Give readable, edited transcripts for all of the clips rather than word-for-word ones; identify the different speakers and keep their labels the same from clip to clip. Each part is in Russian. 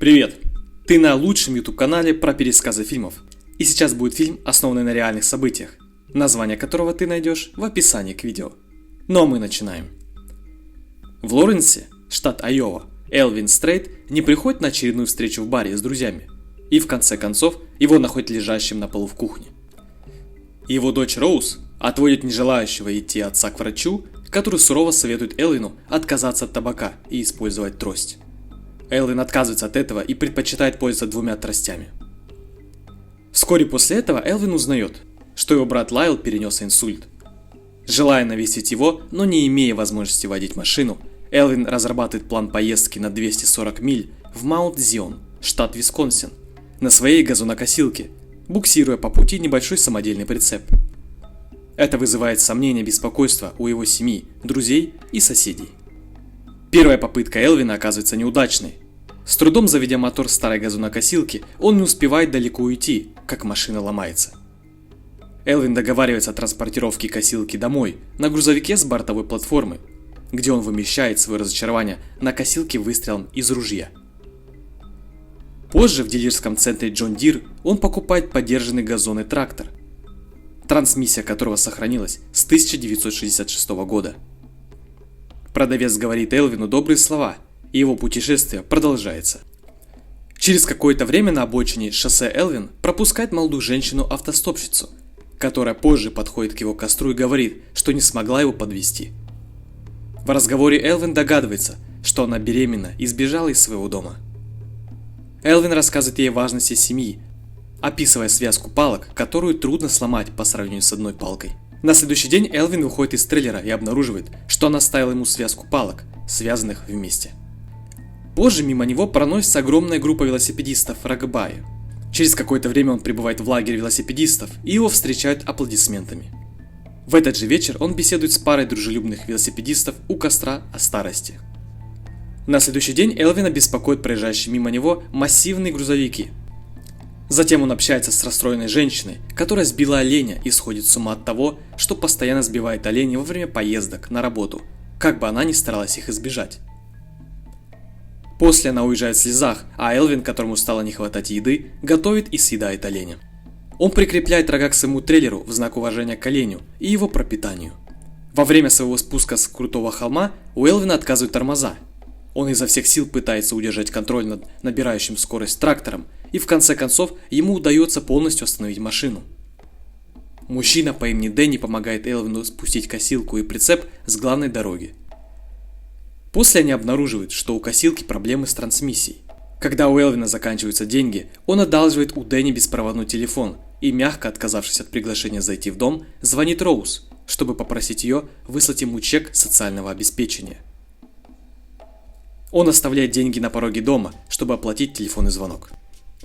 Speaker 1: Привет! Ты на лучшем YouTube-канале про пересказы фильмов. И сейчас будет фильм, основанный на реальных событиях, название которого ты найдешь в описании к видео. Ну а мы начинаем. В Лоренсе, штат Айова, Элвин Стрейт не приходит на очередную встречу в баре с друзьями. И в конце концов его находят лежащим на полу в кухне. Его дочь Роуз отводит нежелающего идти отца к врачу, который сурово советует Элвину отказаться от табака и использовать трость. Элвин отказывается от этого и предпочитает пользоваться двумя тростями. Вскоре после этого Элвин узнает, что его брат Лайл перенес инсульт. Желая навестить его, но не имея возможности водить машину, Элвин разрабатывает план поездки на 240 миль в Маунт-Зион, штат Висконсин, на своей газонокосилке, буксируя по пути небольшой самодельный прицеп. Это вызывает сомнения и беспокойство у его семьи, друзей и соседей. Первая попытка Элвина оказывается неудачной. С трудом заведя мотор старой газонокосилки, он не успевает далеко уйти, как машина ломается. Элвин договаривается о транспортировке косилки домой на грузовике с бортовой платформы, где он вымещает свое разочарование на косилке выстрелом из ружья. Позже в дилерском центре Джон Дир он покупает подержанный газонный трактор, трансмиссия которого сохранилась с 1966 года. Продавец говорит Элвину добрые слова, и его путешествие продолжается. Через какое-то время на обочине шоссе Элвин пропускает молодую женщину-автостопщицу, которая позже подходит к его костру и говорит, что не смогла его подвезти. В разговоре Элвин догадывается, что она беременна и сбежала из своего дома. Элвин рассказывает ей о важности семьи, описывая связку палок, которую трудно сломать по сравнению с одной палкой. На следующий день Элвин выходит из трейлера и обнаруживает, что она оставила ему связку палок, связанных вместе. Позже мимо него проносится огромная группа велосипедистов Рагбая. Через какое-то время он прибывает в лагерь велосипедистов, и его встречают аплодисментами. В этот же вечер он беседует с парой дружелюбных велосипедистов у костра о старости. На следующий день Элвина беспокоит проезжающие мимо него массивные грузовики. Затем он общается с расстроенной женщиной, которая сбила оленя и сходит с ума от того, что постоянно сбивает оленей во время поездок на работу, как бы она ни старалась их избежать. После она уезжает в слезах, а Элвин, которому стало не хватать еды, готовит и съедает оленя. Он прикрепляет рога к своему трейлеру в знак уважения к оленю и его пропитанию. Во время своего спуска с крутого холма у Элвина отказывают тормоза. Он изо всех сил пытается удержать контроль над набирающим скорость трактором, и в конце концов ему удается полностью остановить машину. Мужчина по имени Дэнни помогает Элвину спустить косилку и прицеп с главной дороги. После они обнаруживают, что у косилки проблемы с трансмиссией. Когда у Элвина заканчиваются деньги, он одалживает у Дэнни беспроводной телефон и, мягко отказавшись от приглашения зайти в дом, звонит Роуз, чтобы попросить ее выслать ему чек социального обеспечения. Он оставляет деньги на пороге дома, чтобы оплатить телефонный звонок.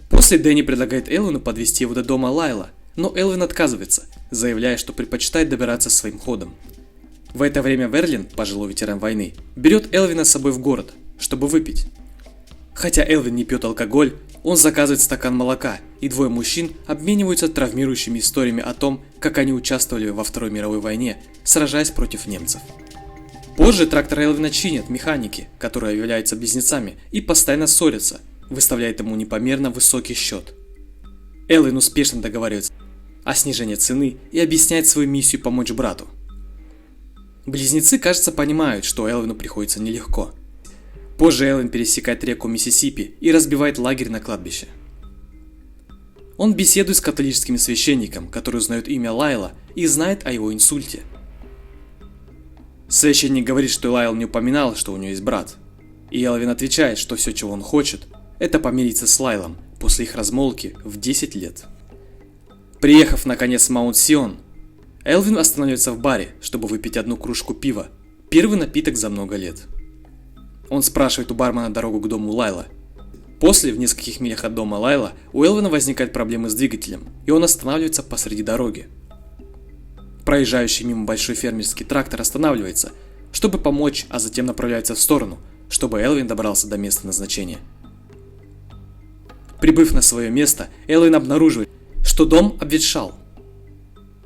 Speaker 1: После Дэнни предлагает Элвину подвезти его до дома Лайла, но Элвин отказывается, заявляя, что предпочитает добираться своим ходом. В это время Верлин, пожилой ветеран войны, берет Элвина с собой в город, чтобы выпить. Хотя Элвин не пьет алкоголь, он заказывает стакан молока, и двое мужчин обмениваются травмирующими историями о том, как они участвовали во Второй мировой войне, сражаясь против немцев. Позже трактор Элвина чинят механики, которые являются близнецами, и постоянно ссорятся, выставляя ему непомерно высокий счет. Элвин успешно договаривается о снижении цены и объясняет свою миссию помочь брату. Близнецы, кажется, понимают, что Элвину приходится нелегко. Позже Элвин пересекает реку Миссисипи и разбивает лагерь на кладбище. Он беседует с католическим священником, который узнает имя Лайла и знает о его инсульте. Священник говорит, что Лайл не упоминал, что у него есть брат. И Элвин отвечает, что все, чего он хочет, это помириться с Лайлом после их размолвки в 10 лет. Приехав наконец в Маунт-Зион, Элвин останавливается в баре, чтобы выпить одну кружку пива, первый напиток за много лет. Он спрашивает у бармена дорогу к дому Лайла. После, в нескольких милях от дома Лайла, у Элвина возникают проблемы с двигателем, и он останавливается посреди дороги. Проезжающий мимо большой фермерский трактор останавливается, чтобы помочь, а затем направляется в сторону, чтобы Элвин добрался до места назначения. Прибыв на свое место, Элвин обнаруживает, что дом обветшал.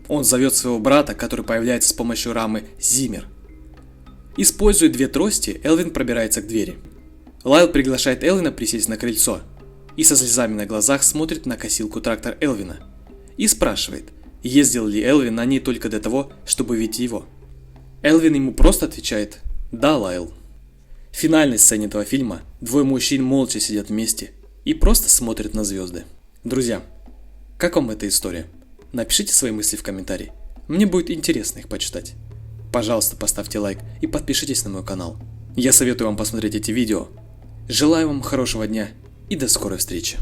Speaker 1: Он зовет своего брата, который появляется с помощью рамы Зиммер. Используя две трости, Элвин пробирается к двери. Лайл приглашает Элвина присесть на крыльцо и со слезами на глазах смотрит на косилку-трактор Элвина и спрашивает, ездил ли Элвин на ней только для того, чтобы видеть его. Элвин ему просто отвечает «Да, Лайл». В финальной сцене этого фильма двое мужчин молча сидят вместе и просто смотрят на звезды. Друзья, как вам эта история? Напишите свои мысли в комментарии, мне будет интересно их почитать. Пожалуйста, поставьте лайк и подпишитесь на мой канал. Я советую вам посмотреть эти видео. Желаю вам хорошего дня и до скорой встречи.